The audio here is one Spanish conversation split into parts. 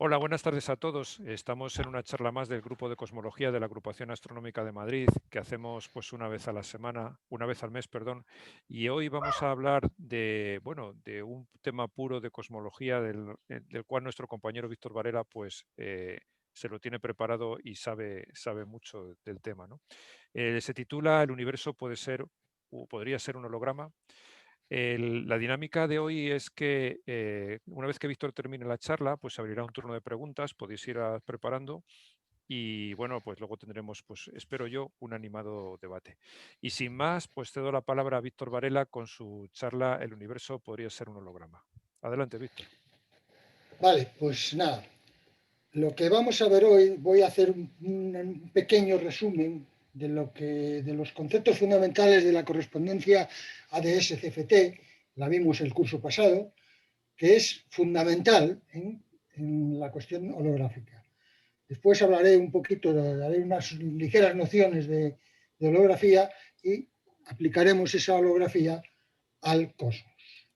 Hola, buenas tardes a todos. Estamos en una charla más del Grupo de Cosmología de la Agrupación Astronómica de Madrid, que hacemos pues una vez a la semana, una vez al mes, perdón. Y hoy vamos a hablar de, bueno, de un tema puro de cosmología del cual nuestro compañero Víctor Varela pues se lo tiene preparado y sabe mucho del tema, ¿no? Se titula El universo puede ser o podría ser un holograma. La dinámica de hoy es que una vez que Víctor termine la charla, pues se abrirá un turno de preguntas, podéis ir preparando y bueno, pues luego tendremos, pues espero yo, un animado debate. Y sin más, pues cedo la palabra a Víctor Varela con su charla El universo podría ser un holograma. Adelante, Víctor. Vale, pues nada, lo que vamos a ver hoy, voy a hacer un pequeño resumen de los conceptos fundamentales de la correspondencia ADS-CFT, la vimos el curso pasado, que es fundamental en la cuestión holográfica. Después hablaré un poquito, daré unas ligeras nociones de holografía y aplicaremos esa holografía al cosmos.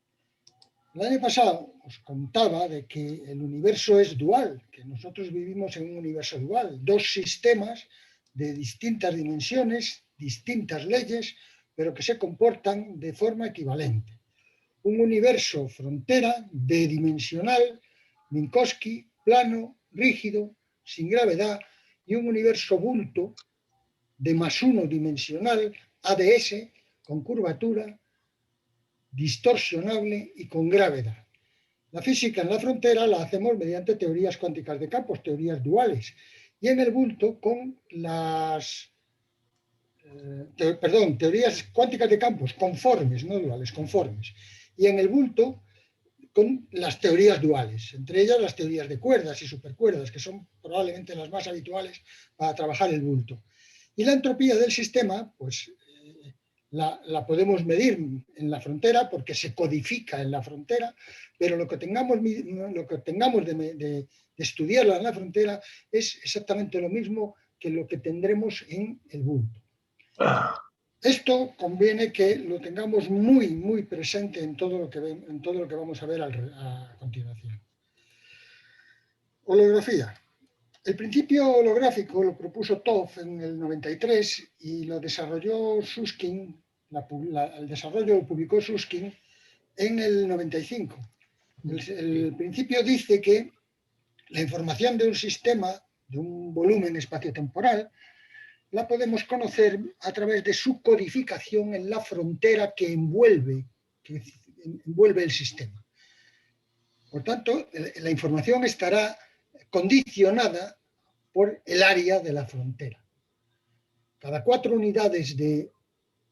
El año pasado os contaba de que el universo es dual, que nosotros vivimos en un universo dual, dos sistemas de distintas dimensiones, distintas leyes, pero que se comportan de forma equivalente. Un universo frontera, bidimensional, Minkowski, plano, rígido, sin gravedad, y un universo bulto de más uno dimensional, ADS, con curvatura, distorsionable y con gravedad. La física en la frontera la hacemos mediante teorías cuánticas de campos, teorías duales, y en el bulto con teorías cuánticas de campos conformes, no duales, conformes. Y en el bulto con las teorías duales, entre ellas las teorías de cuerdas y supercuerdas, que son probablemente las más habituales para trabajar el bulto. Y la entropía del sistema, pues la podemos medir en la frontera porque se codifica en la frontera, pero lo que tengamos de estudiarla en la frontera es exactamente lo mismo que lo que tendremos en el bulto. Esto conviene que lo tengamos muy, muy presente en todo lo que vamos a ver a continuación. Holografía. El principio holográfico lo propuso Topf en el 93 y lo desarrolló Susskind, el desarrollo lo publicó Susskind en el 95. El principio dice que la información de un sistema, de un volumen espaciotemporal, la podemos conocer a través de su codificación en la frontera que envuelve el sistema. Por tanto, la información estará condicionada por el área de la frontera. Cada 4 unidades de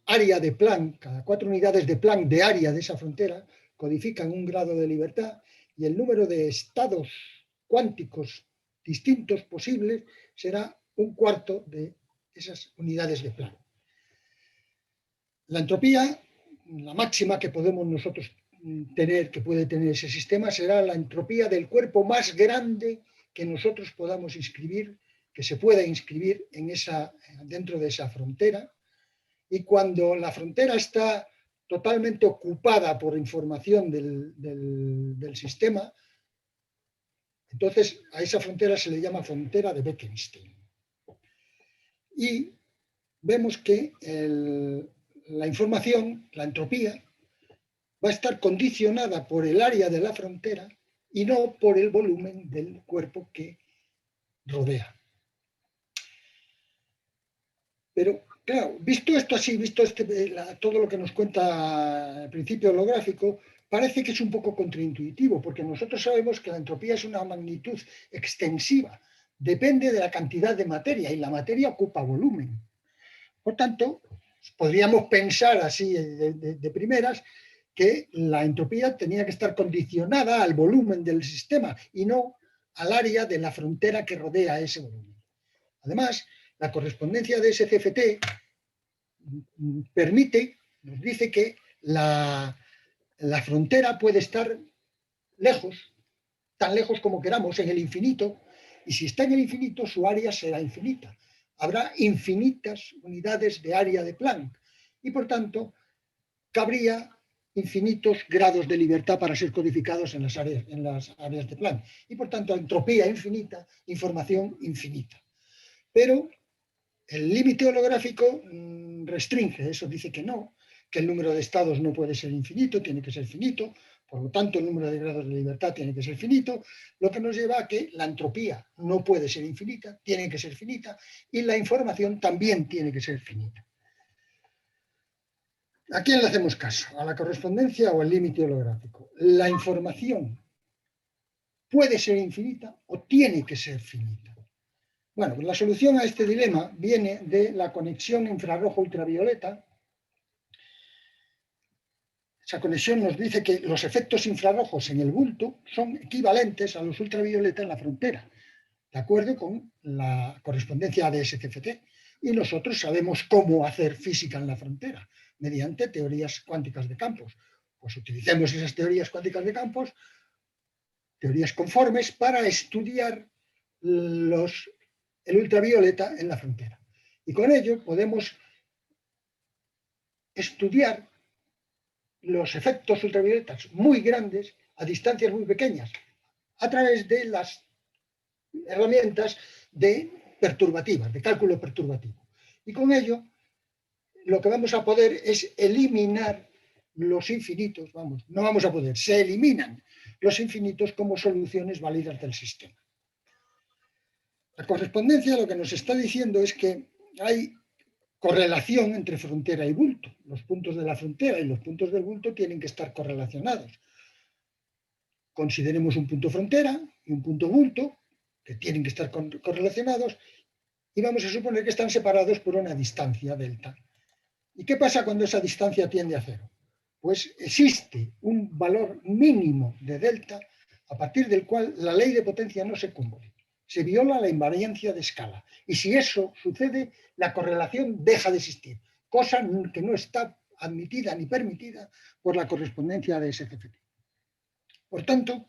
área de Planck, cada 4 unidades de Planck de área de esa frontera codifican un grado de libertad y el número de estados cuánticos distintos posibles será un cuarto de esas unidades de Planck. La entropía, la máxima que podemos nosotros tener, que puede tener ese sistema, será la entropía del cuerpo más grande que nosotros podamos inscribir, que se pueda inscribir dentro de esa frontera. Y cuando la frontera está totalmente ocupada por información del sistema, entonces a esa frontera se le llama frontera de Bekenstein. Y vemos que la información, la entropía, va a estar condicionada por el área de la frontera y no por el volumen del cuerpo que rodea. Pero, claro, visto esto así, todo lo que nos cuenta el principio holográfico, parece que es un poco contraintuitivo, porque nosotros sabemos que la entropía es una magnitud extensiva, depende de la cantidad de materia, y la materia ocupa volumen. Por tanto, podríamos pensar así de primeras que la entropía tenía que estar condicionada al volumen del sistema y no al área de la frontera que rodea ese volumen. Además, la correspondencia de SCFT nos dice que la frontera puede estar lejos, tan lejos como queramos, en el infinito, y si está en el infinito, su área será infinita. Habrá infinitas unidades de área de Planck, y por tanto, cabría infinitos grados de libertad para ser codificados en las áreas de Planck. Y por tanto, entropía infinita, información infinita. Pero el límite holográfico restringe, eso dice que el número de estados no puede ser infinito, tiene que ser finito, por lo tanto el número de grados de libertad tiene que ser finito, lo que nos lleva a que la entropía no puede ser infinita, tiene que ser finita, y la información también tiene que ser finita. ¿A quién le hacemos caso? ¿A la correspondencia o al límite holográfico? La información puede ser infinita o tiene que ser finita. Bueno, pues la solución a este dilema viene de la conexión infrarrojo-ultravioleta. Esa conexión nos dice que los efectos infrarrojos en el bulto son equivalentes a los ultravioleta en la frontera, de acuerdo con la correspondencia ADS-CFT. Y nosotros sabemos cómo hacer física en la frontera, mediante teorías cuánticas de campos. Pues utilicemos esas teorías cuánticas de campos, teorías conformes, para estudiar el ultravioleta en la frontera. Y con ello podemos estudiar los efectos ultravioletas muy grandes a distancias muy pequeñas a través de las herramientas perturbativas, de cálculo perturbativo. Y con ello lo que vamos a poder es eliminar los infinitos, no vamos a poder, se eliminan los infinitos como soluciones válidas del sistema. La correspondencia lo que nos está diciendo es que hay correlación entre frontera y bulto. Los puntos de la frontera y los puntos del bulto tienen que estar correlacionados. Consideremos un punto frontera y un punto bulto, que tienen que estar correlacionados, y vamos a suponer que están separados por una distancia delta. ¿Y qué pasa cuando esa distancia tiende a cero? Pues existe un valor mínimo de delta a partir del cual la ley de potencia no se cumple. Se viola la invariancia de escala. Y si eso sucede, la correlación deja de existir, cosa que no está admitida ni permitida por la correspondencia de SCFT. Por tanto,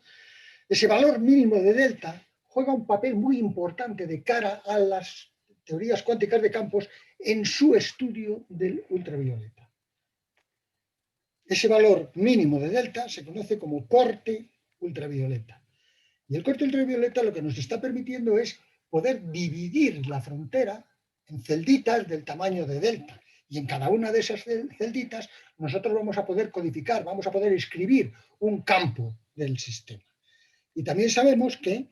ese valor mínimo de delta juega un papel muy importante de cara a las teorías cuánticas de campos en su estudio del ultravioleta. Ese valor mínimo de delta se conoce como corte ultravioleta. Y el corte ultravioleta lo que nos está permitiendo es poder dividir la frontera en celditas del tamaño de delta. Y en cada una de esas celditas nosotros vamos a poder codificar, vamos a poder escribir un campo del sistema. Y también sabemos que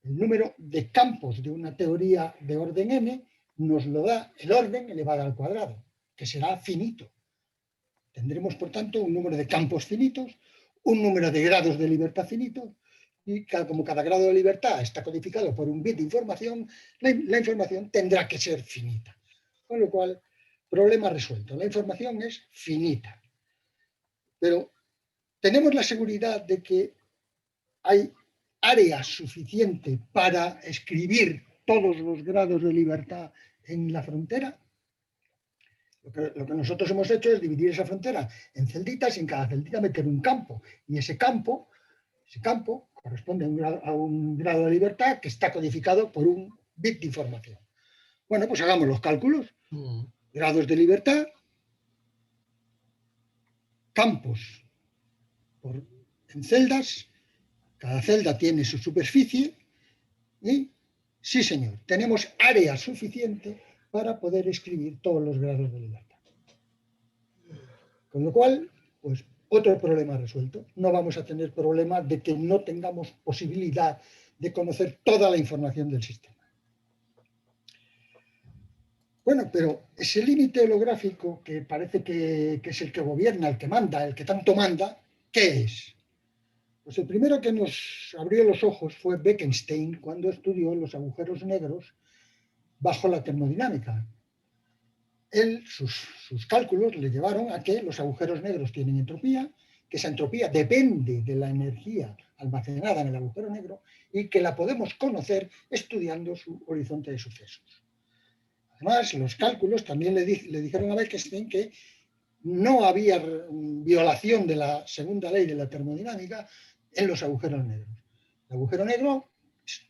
el número de campos de una teoría de orden n nos lo da el orden elevado al cuadrado, que será finito. Tendremos, por tanto, un número de campos finitos, un número de grados de libertad finitos, y como cada grado de libertad está codificado por un bit de información, la información tendrá que ser finita. Con lo cual, problema resuelto. La información es finita. Pero tenemos la seguridad de que hay área suficiente para escribir todos los grados de libertad en la frontera. Lo que nosotros hemos hecho es dividir esa frontera en celditas y en cada celdita meter un campo. Y ese campo corresponde a un grado de libertad que está codificado por un bit de información. Bueno, pues hagamos los cálculos. Grados de libertad, campos en celdas, cada celda tiene su superficie y, sí señor, tenemos área suficiente para poder escribir todos los grados de libertad. Con lo cual, pues otro problema resuelto. No vamos a tener problema de que no tengamos posibilidad de conocer toda la información del sistema. Bueno, pero ese límite holográfico que parece que es el que gobierna, el que manda, el que tanto manda, ¿qué es? Pues el primero que nos abrió los ojos fue Bekenstein cuando estudió los agujeros negros bajo la termodinámica. Sus cálculos le llevaron a que los agujeros negros tienen entropía, que esa entropía depende de la energía almacenada en el agujero negro y que la podemos conocer estudiando su horizonte de sucesos. Además, los cálculos también le dijeron a Bekenstein que no había violación de la segunda ley de la termodinámica en los agujeros negros. El agujero negro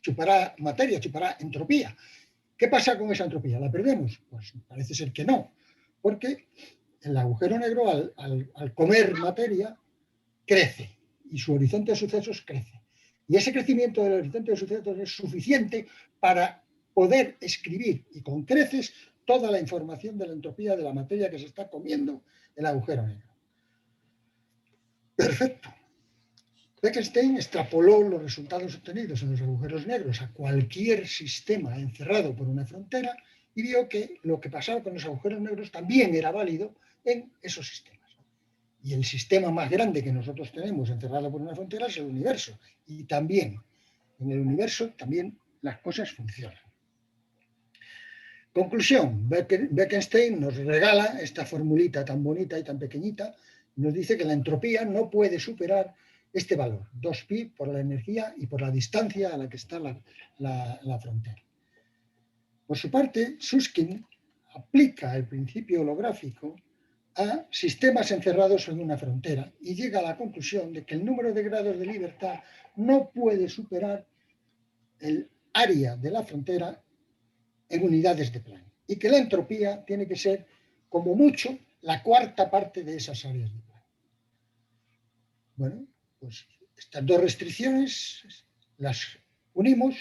chupará materia, chupará entropía. ¿Qué pasa con esa entropía? ¿La perdemos? Pues parece ser que no, porque el agujero negro al comer materia crece y su horizonte de sucesos crece. Y ese crecimiento del horizonte de sucesos es suficiente para poder escribir y con creces toda la información de la entropía de la materia que se está comiendo el agujero negro. Perfecto. Bekenstein extrapoló los resultados obtenidos en los agujeros negros a cualquier sistema encerrado por una frontera y vio que lo que pasaba con los agujeros negros también era válido en esos sistemas. Y el sistema más grande que nosotros tenemos encerrado por una frontera es el universo. Y también, en el universo, también las cosas funcionan. Conclusión, Bekenstein nos regala esta formulita tan bonita y tan pequeñita, nos dice que la entropía no puede superar este valor, 2pi por la energía y por la distancia a la que está la frontera. Por su parte, Susskind aplica el principio holográfico a sistemas encerrados en una frontera y llega a la conclusión de que el número de grados de libertad no puede superar el área de la frontera en unidades de Planck y que la entropía tiene que ser, como mucho, la cuarta parte de esas áreas de Planck. Bueno, pues estas dos restricciones las unimos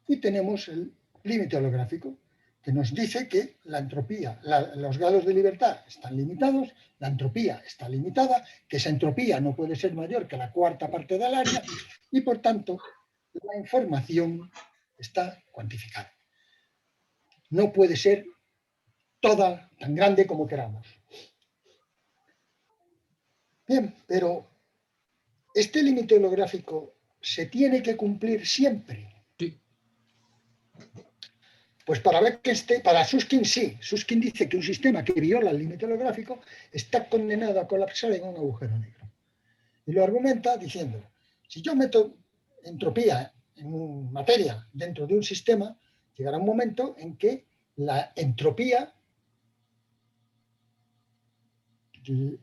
y tenemos el límite holográfico, que nos dice que la entropía, los grados de libertad están limitados, la entropía está limitada, que esa entropía no puede ser mayor que la cuarta parte del área y, por tanto, la información está cuantificada. No puede ser toda tan grande como queramos. Bien, pero este límite holográfico se tiene que cumplir siempre. Sí. Pues para Susskind sí. Susskind dice que un sistema que viola el límite holográfico está condenado a colapsar en un agujero negro. Y lo argumenta diciendo, si yo meto entropía en materia dentro de un sistema, llegará un momento en que la entropía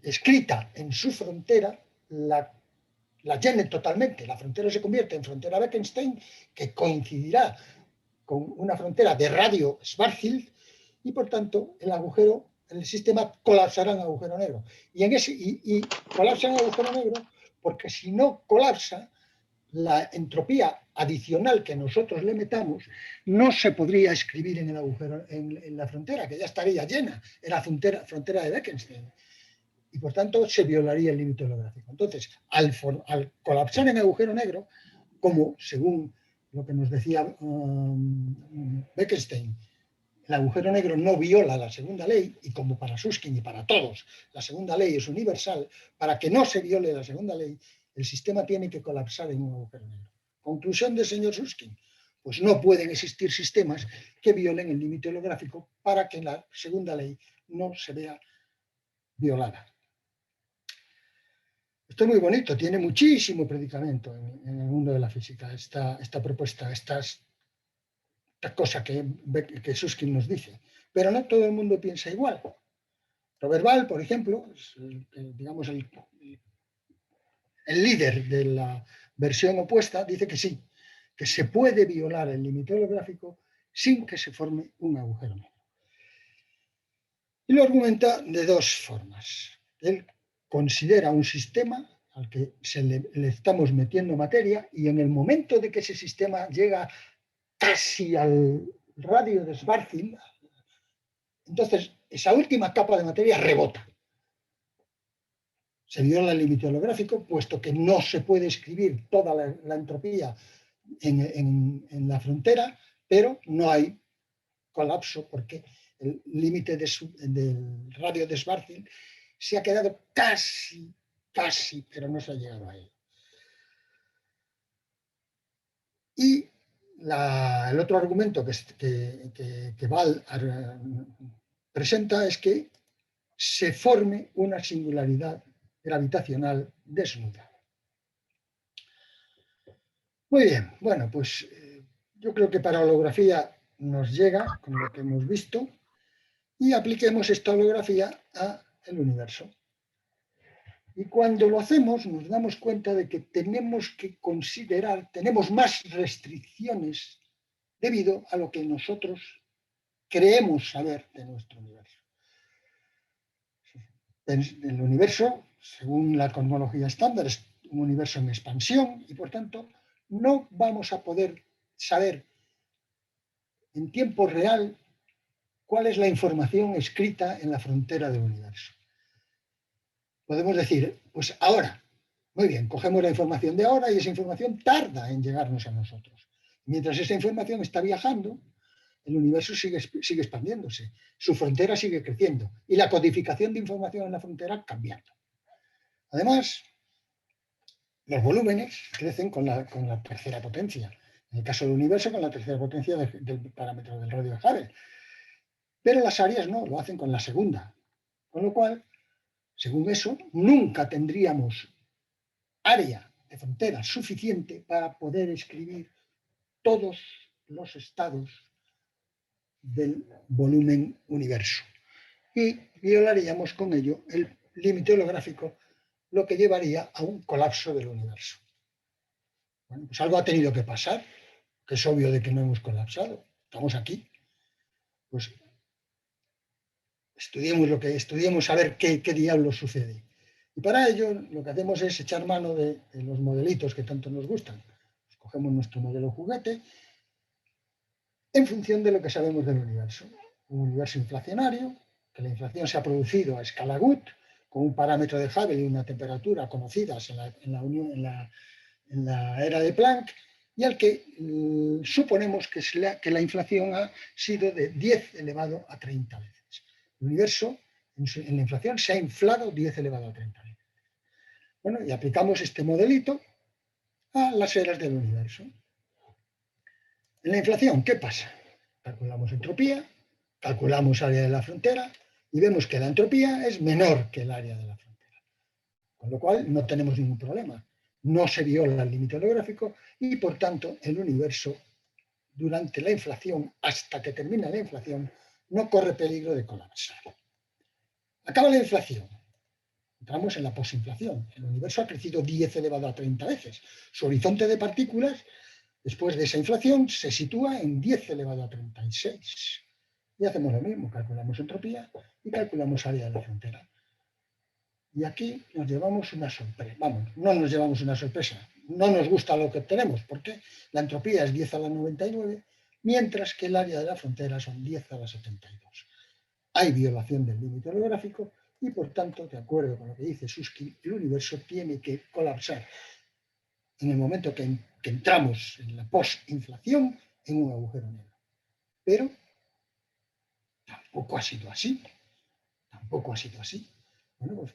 escrita en su frontera la llene totalmente. La frontera se convierte en frontera Bekenstein, que coincidirá con una frontera de radio Schwarzschild y, por tanto, el sistema colapsará en agujero negro. Y colapsa en agujero negro porque si no colapsa, la entropía adicional que nosotros le metamos no se podría escribir en el agujero, en la frontera, que ya estaría llena, en la frontera de Bekenstein. Y por tanto se violaría el límite holográfico. Entonces, al colapsar en agujero negro, como según lo que nos decía Bekenstein, el agujero negro no viola la segunda ley, y como para Susskind y para todos la segunda ley es universal, para que no se viole la segunda ley, el sistema tiene que colapsar en un agujero negro. Conclusión del señor Susskind, pues no pueden existir sistemas que violen el límite holográfico para que la segunda ley no se vea violada. Esto es muy bonito, tiene muchísimo predicamento en el mundo de la física, esta propuesta, esta cosa que Susskind nos dice. Pero no todo el mundo piensa igual. Robert Ball, por ejemplo, es digamos el líder de la versión opuesta, dice que sí, que se puede violar el límite holográfico sin que se forme un agujero negro. Y lo argumenta de dos formas. Él considera un sistema al que le estamos metiendo materia y en el momento de que ese sistema llega casi al radio de Schwarzschild, entonces esa última capa de materia rebota. Se viola el límite holográfico, puesto que no se puede escribir toda la entropía en la frontera, pero no hay colapso porque el límite del radio de Schwarzschild se ha quedado casi, pero no se ha llegado a él. Y el otro argumento que Ball presenta es que se forme una singularidad gravitacional desnuda. Muy bien, bueno, pues yo creo que para holografía nos llega con lo que hemos visto y apliquemos esta holografía al universo. Y cuando lo hacemos nos damos cuenta de que tenemos que considerar, tenemos más restricciones debido a lo que nosotros creemos saber de nuestro universo. El universo, según la cosmología estándar, es un universo en expansión y, por tanto, no vamos a poder saber en tiempo real cuál es la información escrita en la frontera del universo. Podemos decir, pues ahora, muy bien, cogemos la información de ahora y esa información tarda en llegarnos a nosotros. Mientras esa información está viajando, el universo sigue expandiéndose, su frontera sigue creciendo y la codificación de información en la frontera cambiando. Además, los volúmenes crecen con la tercera potencia. En el caso del universo, con la tercera potencia del parámetro del radio de Hubble. Pero las áreas no, lo hacen con la segunda. Con lo cual, según eso, nunca tendríamos área de frontera suficiente para poder escribir todos los estados del volumen universo. Y violaríamos con ello el límite holográfico, lo que llevaría a un colapso del universo. Bueno, pues algo ha tenido que pasar, que es obvio de que no hemos colapsado. Estamos aquí. Pues estudiemos a ver qué diablos sucede. Y para ello lo que hacemos es echar mano de los modelitos que tanto nos gustan. Cogemos nuestro modelo juguete en función de lo que sabemos del universo. Un universo inflacionario, que la inflación se ha producido a escala Good, con un parámetro de Hubble y una temperatura conocidas en la era de Planck, y al que suponemos que la inflación ha sido de 10 elevado a 30 veces. El universo en la inflación se ha inflado 10 elevado a 30 veces. Bueno, y aplicamos este modelito a las eras del universo. En la inflación, ¿qué pasa? Calculamos entropía, calculamos área de la frontera y vemos que la entropía es menor que el área de la frontera. Con lo cual no tenemos ningún problema. No se viola el límite holográfico y, por tanto, el universo, durante la inflación, hasta que termina la inflación, no corre peligro de colapsar. Acaba la inflación. Entramos en la posinflación. El universo ha crecido 10 elevado a 30 veces. Su horizonte de partículas, después de esa inflación, se sitúa en 10 elevado a 36. Y hacemos lo mismo, calculamos entropía y calculamos área de la frontera. Y aquí nos llevamos una sorpresa. Vamos, no nos llevamos una sorpresa. No nos gusta lo que obtenemos, porque la entropía es 10 a la 99, mientras que el área de la frontera son 10 a la 72. Hay violación del límite holográfico y, por tanto, de acuerdo con lo que dice Susskind, el universo tiene que colapsar en el momento que entramos en la posinflación en un agujero negro. Pero tampoco ha sido así. Tampoco ha sido así. Bueno, pues,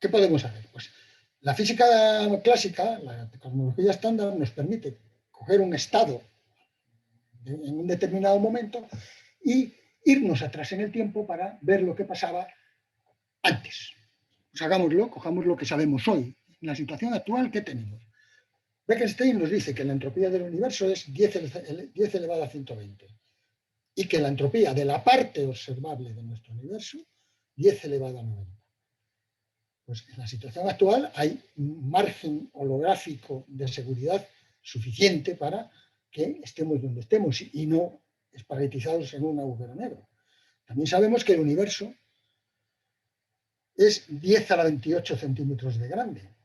¿qué podemos hacer? Pues la física clásica, la cosmología estándar, nos permite coger un estado en un determinado momento y irnos atrás en el tiempo para ver lo que pasaba antes. Pues hagámoslo, cojamos lo que sabemos hoy, en la situación actual que tenemos. Bekenstein nos dice que la entropía del universo es 10 elevado a 120 y que la entropía de la parte observable de nuestro universo, 10 elevado a 90. Pues en la situación actual hay un margen holográfico de seguridad suficiente para que estemos donde estemos y no espaguetizados en un agujero negro. También sabemos que el universo es 10 a la 28 centímetros de grande.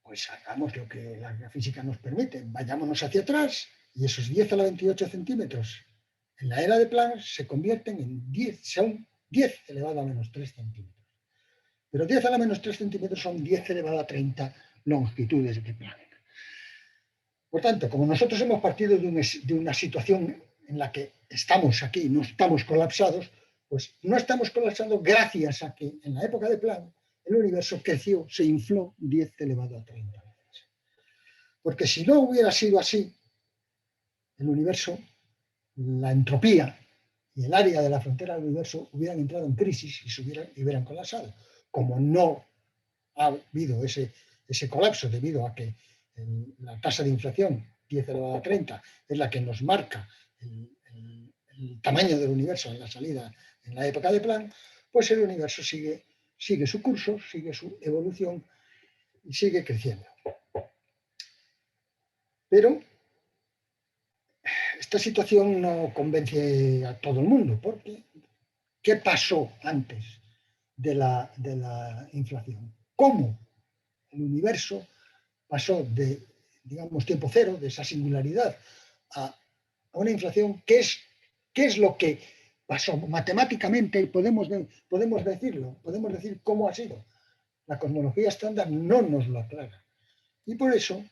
Pues hagamos lo que la física nos permite, vayámonos hacia atrás y esos 10 a la 28 centímetros en la era de Planck se convierten en 10, son 10 elevado a menos 3 centímetros. Pero 10 a la menos 3 centímetros son 10 elevado a 30 longitudes de Planck. Por tanto, como nosotros hemos partido de una situación en la que estamos aquí, no estamos colapsados, pues no estamos colapsados gracias a que en la época de Planck el universo creció, se infló 10 elevado a 30 veces. Porque si no hubiera sido así, el universo, la entropía y el área de la frontera del universo hubieran entrado en crisis y se hubieran colapsado. Como no ha habido ese colapso debido a que la tasa de inflación, 10 elevado a 30, es la que nos marca el tamaño del universo en la salida en la época de Planck, pues el universo sigue su curso, sigue su evolución y sigue creciendo. Pero esta situación no convence a todo el mundo, porque ¿qué pasó antes de la inflación. ¿Cómo el universo pasó de, digamos, tiempo cero, de esa singularidad, a una inflación? ¿Qué es lo que pasó matemáticamente? Podemos decirlo, podemos decir cómo ha sido. La cosmología estándar no nos lo aclara. Y por eso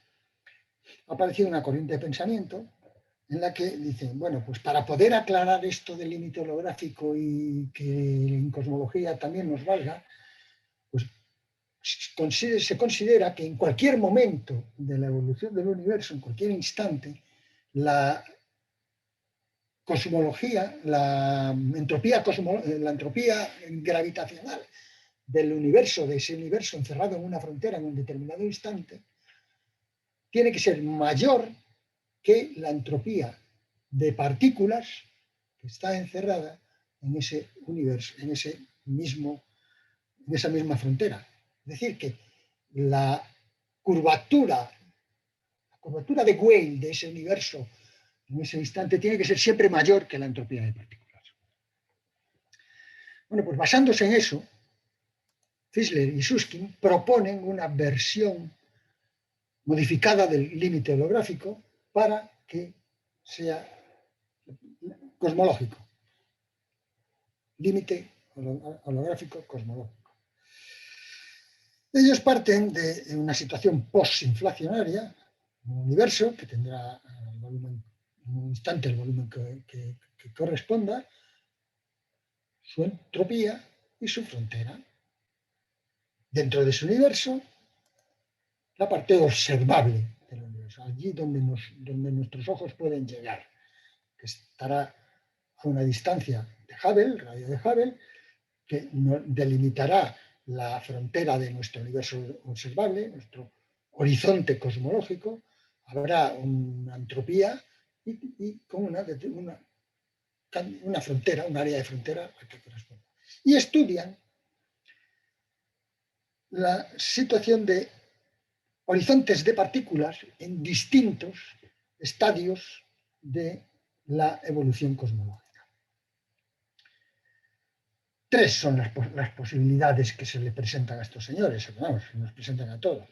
ha aparecido una corriente de pensamiento en la que dicen, bueno, pues para poder aclarar esto del límite holográfico y que en cosmología también nos valga, pues se considera que en cualquier momento de la evolución del universo, en cualquier instante, la cosmología, la entropía gravitacional del universo, de ese universo encerrado en una frontera en un determinado instante, tiene que ser mayor que la entropía de partículas que está encerrada en ese universo, en esa misma frontera. Es decir, que la curvatura de Weyl de ese universo en ese instante tiene que ser siempre mayor que la entropía de partículas. Bueno, pues basándose en eso, Fischler y Susskind proponen una versión modificada del límite holográfico para que sea cosmológico. Límite holográfico cosmológico. Ellos parten de una situación postinflacionaria, un universo que tendrá el volumen, en un instante el volumen que corresponda, su entropía y su frontera. Dentro de su universo, la parte observable del universo, allí donde nuestros ojos pueden llegar, que estará a una distancia de Hubble, el radio de Hubble, que delimitará la frontera de nuestro universo observable, nuestro horizonte cosmológico. Habrá una entropía y con una frontera, un área de frontera a que corresponde. Y estudian la situación de horizontes de partículas en distintos estadios de la evolución cosmológica. Tres son las posibilidades que se le presentan a estos señores, vamos, se nos presentan a todos.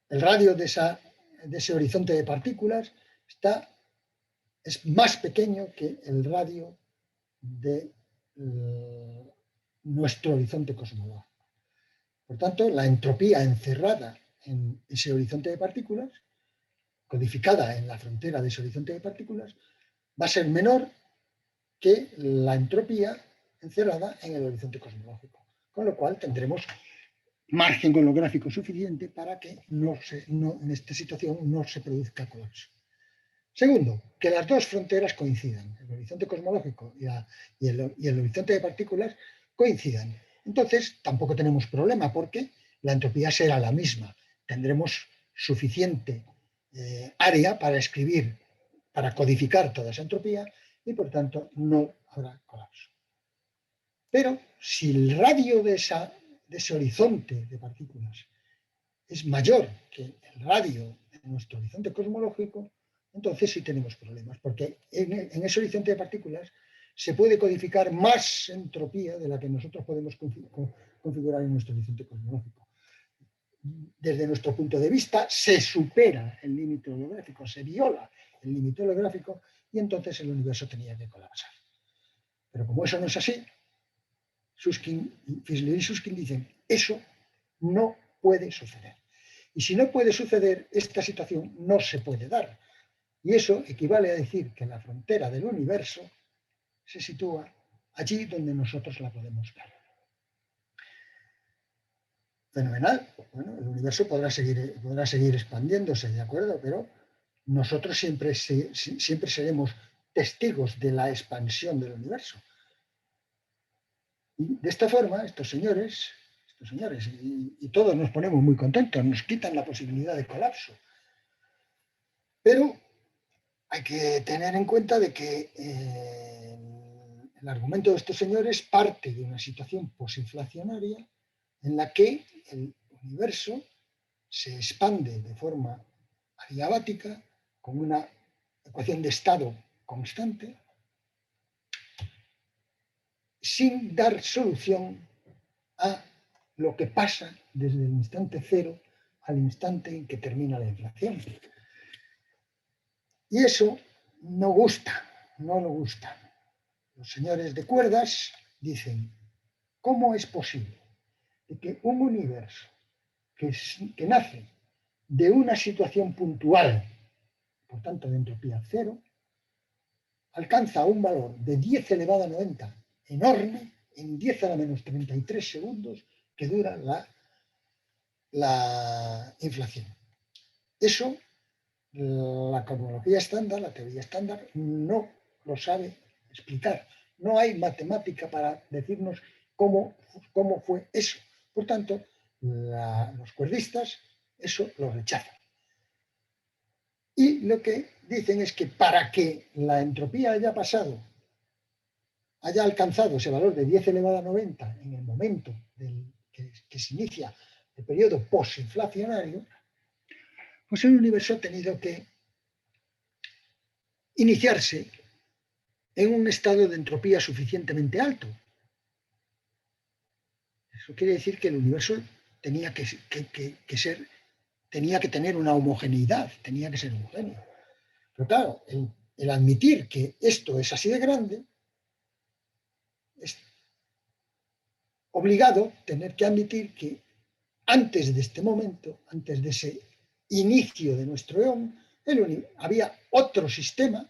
El radio de ese horizonte de partículas es más pequeño que el radio de nuestro horizonte cosmológico. Por tanto, la entropía encerrada en ese horizonte de partículas, codificada en la frontera de ese horizonte de partículas, va a ser menor que la entropía encerrada en el horizonte cosmológico. Con lo cual tendremos margen holográfico suficiente para que en esta situación no se produzca colapso. Segundo, que las dos fronteras coincidan, el horizonte cosmológico y el horizonte de partículas coincidan. Entonces, tampoco tenemos problema porque la entropía será la misma. Tendremos suficiente área para escribir, para codificar toda esa entropía y, por tanto, no habrá colapso. Pero si el radio de ese horizonte de partículas es mayor que el radio de nuestro horizonte cosmológico, entonces sí tenemos problemas, porque en ese horizonte de partículas se puede codificar más entropía de la que nosotros podemos configurar en nuestro horizonte cosmológico. Desde nuestro punto de vista, se supera el límite holográfico, se viola el límite holográfico y entonces el universo tenía que colapsar. Pero como eso no es así, Fischler y Susskind dicen, eso no puede suceder. Y si no puede suceder, esta situación no se puede dar. Y eso equivale a decir que la frontera del universo se sitúa allí donde nosotros la podemos ver. Fenomenal. Bueno, el universo podrá seguir expandiéndose, ¿de acuerdo? Pero nosotros siempre seremos testigos de la expansión del universo. Y de esta forma, estos señores, y todos nos ponemos muy contentos, nos quitan la posibilidad de colapso. Pero hay que tener en cuenta de que el argumento de estos señores parte de una situación posinflacionaria en la que el universo se expande de forma adiabática con una ecuación de estado constante sin dar solución a lo que pasa desde el instante cero al instante en que termina la inflación. Y eso no gusta, no nos gusta. Los señores de cuerdas dicen, ¿cómo es posible que un universo que nace de una situación puntual, por tanto de entropía cero, alcanza un valor de 10 elevado a 90 enorme en 10 a la menos 33 segundos que dura la inflación? Eso, la cosmología estándar, la teoría estándar, no lo sabe explicar. No hay matemática para decirnos cómo fue eso. Por tanto, los cuerdistas eso lo rechazan. Y lo que dicen es que para que la entropía haya alcanzado ese valor de 10 elevado a 90 en el momento que se inicia el periodo posinflacionario, pues el universo ha tenido que iniciarse en un estado de entropía suficientemente alto. Eso quiere decir que el universo tenía que tener una homogeneidad, tenía que ser homogéneo. Pero claro, el admitir que esto es así de grande, es obligado tener que admitir que antes de este momento, antes de ese inicio de nuestro eón, había otro sistema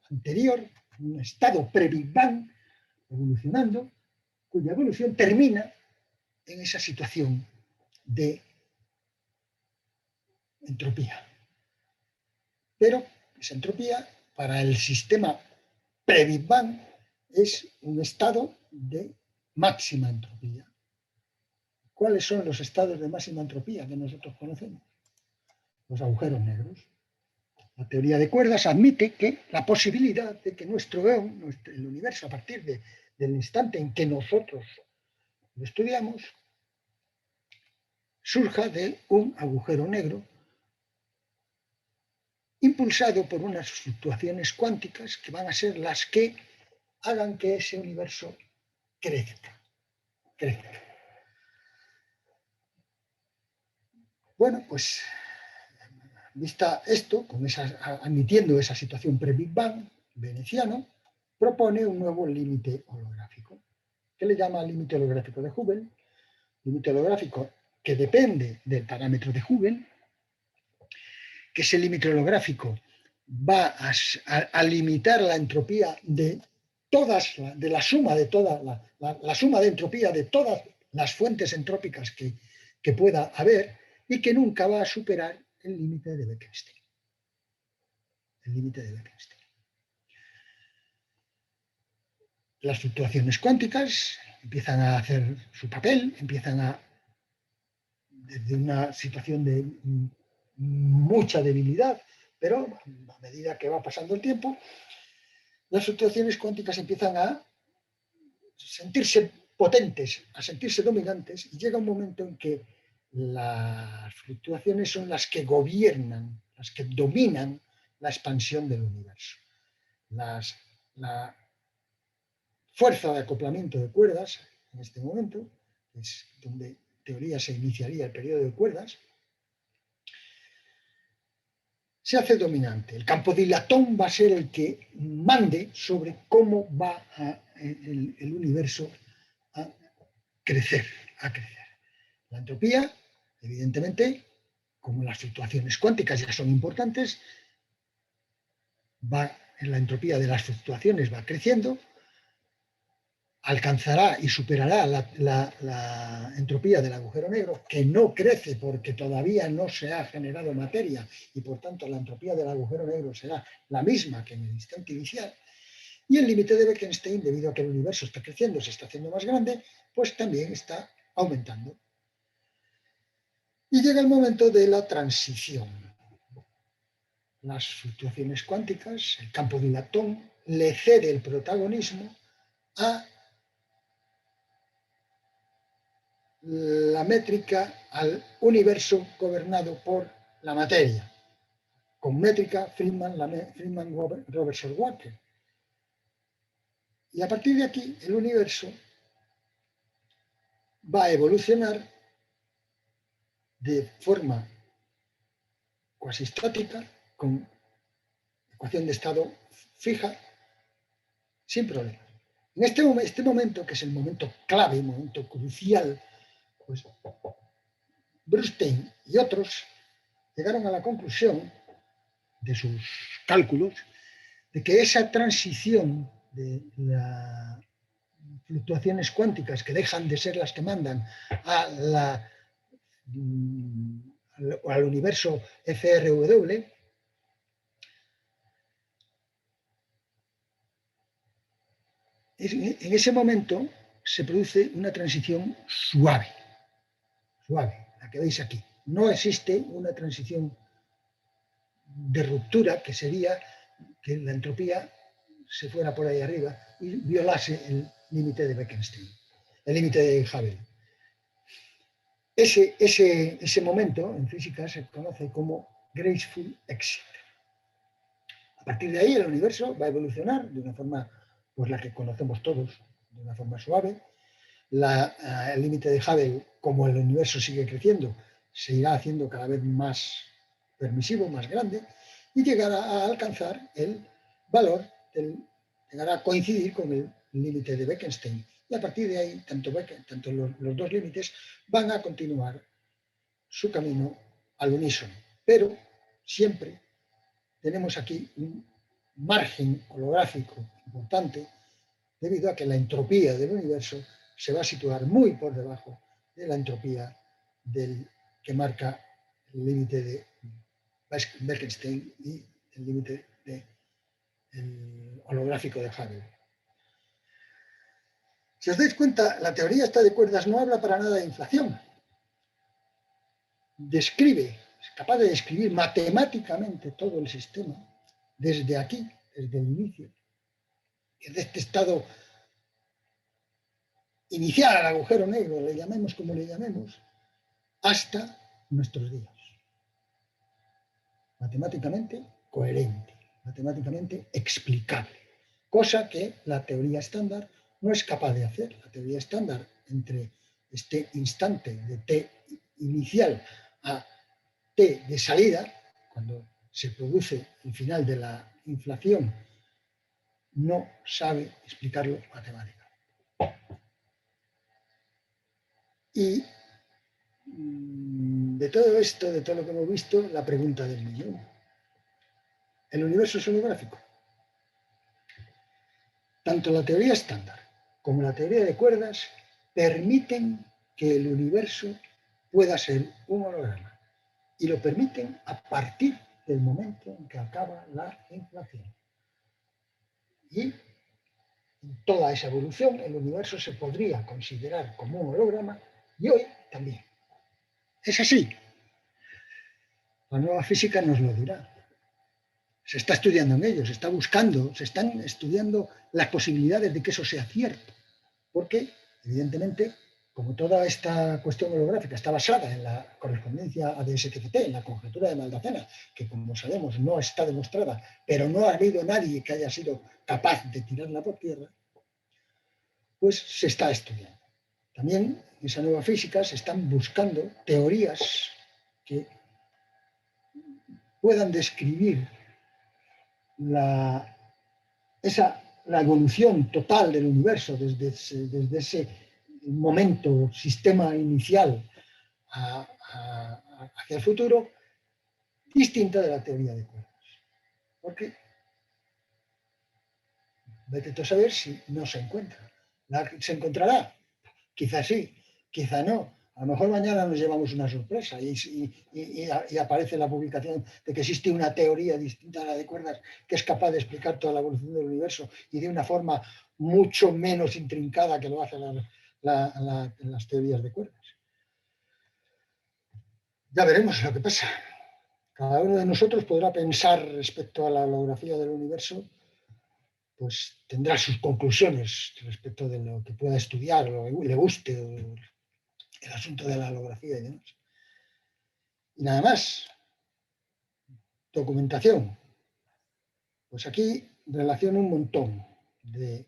anterior, un estado pre-Big Bang, evolucionando, cuya evolución termina en esa situación de entropía. Pero esa entropía, para el sistema pre-Big Bang, es un estado de máxima entropía. ¿Cuáles son los estados de máxima entropía que nosotros conocemos? Los agujeros negros. La teoría de cuerdas admite que la posibilidad de que nuestro eón, el universo, a partir del instante en que nosotros lo estudiamos, surja de un agujero negro impulsado por unas fluctuaciones cuánticas que van a ser las que hagan que ese universo crezca. Bueno, pues vista esto, admitiendo esa situación pre-Big Bang, Veneciano propone un nuevo límite holográfico, que le llama límite holográfico de Hubble, límite holográfico que depende del parámetro de Hubble, que ese límite holográfico va a limitar la entropía de la suma de toda la suma de entropía de todas las fuentes entrópicas que pueda haber y que nunca va a superar el límite de Bekenstein. El límite de Bekenstein. Las fluctuaciones cuánticas empiezan a hacer su papel, desde una situación de mucha debilidad, pero a medida que va pasando el tiempo, las fluctuaciones cuánticas empiezan a sentirse potentes, a sentirse dominantes, y llega un momento en que las fluctuaciones son las que gobiernan, las que dominan la expansión del universo. La fuerza de acoplamiento de cuerdas, en este momento, es donde en teoría se iniciaría el periodo de cuerdas, se hace dominante. El campo dilatón va a ser el que mande sobre cómo va el universo a crecer, La entropía, evidentemente, como las fluctuaciones cuánticas ya son importantes, la entropía de las fluctuaciones va creciendo, alcanzará y superará la entropía del agujero negro, que no crece porque todavía no se ha generado materia y por tanto la entropía del agujero negro será la misma que en el instante inicial. Y el límite de Bekenstein, debido a que el universo está creciendo, se está haciendo más grande, pues también está aumentando. Y llega el momento de la transición. Las fluctuaciones cuánticas, el campo dilatón, le cede el protagonismo a la métrica al universo gobernado por la materia, con métrica Friedman-Robertson-Walker. Y a partir de aquí, el universo va a evolucionar de forma cuasi estática, con ecuación de estado fija, sin problema. En este momento, que es el momento clave, momento crucial, pues Brustine y otros llegaron a la conclusión de sus cálculos de que esa transición de las fluctuaciones cuánticas que dejan de ser las que mandan a al universo FRW, en ese momento se produce una transición suave, la que veis aquí. No existe una transición de ruptura, que sería que la entropía se fuera por ahí arriba y violase el límite de Bekenstein, el límite de Hubble. Ese momento en física se conoce como graceful exit. A partir de ahí el universo va a evolucionar de una forma, pues la que conocemos todos, de una forma suave. El límite de Hubble, como el universo sigue creciendo, se irá haciendo cada vez más permisivo, más grande, y llegará a alcanzar el valor, llegará a coincidir con el límite de Bekenstein. Y a partir de ahí, tanto los dos límites van a continuar su camino al unísono. Pero siempre tenemos aquí un margen holográfico importante debido a que la entropía del universo se va a situar muy por debajo de la entropía que marca el límite de Bekenstein y el límite holográfico de Hubble. Si os dais cuenta, la teoría esta de cuerdas no habla para nada de inflación. Es capaz de describir matemáticamente todo el sistema desde aquí, desde el inicio, desde este estado inicial al agujero negro, le llamemos como le llamemos, hasta nuestros días. Matemáticamente coherente, matemáticamente explicable, cosa que la teoría estándar no es capaz de hacer. La teoría estándar, entre este instante de t inicial a t de salida, cuando se produce el final de la inflación, no sabe explicarlo matemáticamente. Y de todo esto, de todo lo que hemos visto, la pregunta del millón. ¿El universo es holográfico? Tanto la teoría estándar como la teoría de cuerdas permiten que el universo pueda ser un holograma. Y lo permiten a partir del momento en que acaba la inflación. Y en toda esa evolución el universo se podría considerar como un holograma y hoy también. Es así. La nueva física nos lo dirá. Se está estudiando en ello, se están estudiando las posibilidades de que eso sea cierto. Porque, evidentemente, como toda esta cuestión holográfica está basada en la correspondencia ADS-TCT, en la conjetura de Maldacena, que como sabemos no está demostrada, pero no ha habido nadie que haya sido capaz de tirarla por tierra, pues se está estudiando. También en esa nueva física se están buscando teorías que puedan describir la evolución total del universo desde ese momento, sistema inicial hacia el futuro, distinta de la teoría de cuerdas. Porque vete tú a saber si no se encuentra. ¿Se encontrará? Quizá sí, quizá no. A lo mejor mañana nos llevamos una sorpresa y aparece la publicación de que existe una teoría distinta a la de cuerdas que es capaz de explicar toda la evolución del universo y de una forma mucho menos intrincada que lo hacen las teorías de cuerdas. Ya veremos lo que pasa. Cada uno de nosotros podrá pensar respecto a la holografía del universo, pues tendrá sus conclusiones respecto de lo que pueda estudiar, o le guste, o el asunto de la holografía y demás. Y nada más. Documentación. Pues aquí relaciono un montón de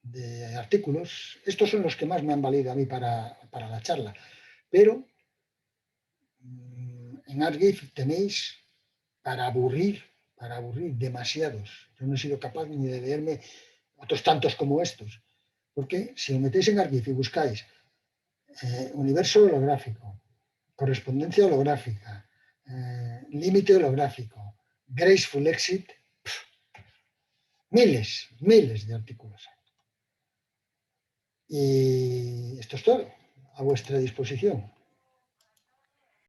de artículos. Estos son los que más me han valido a mí para la charla. Pero en ArcGIF tenéis para aburrir demasiados. Yo no he sido capaz ni de leerme otros tantos como estos. Porque si lo metéis en ArcGIF y buscáis universo holográfico, correspondencia holográfica, límite holográfico, graceful exit, miles de artículos. Y esto es todo, a vuestra disposición.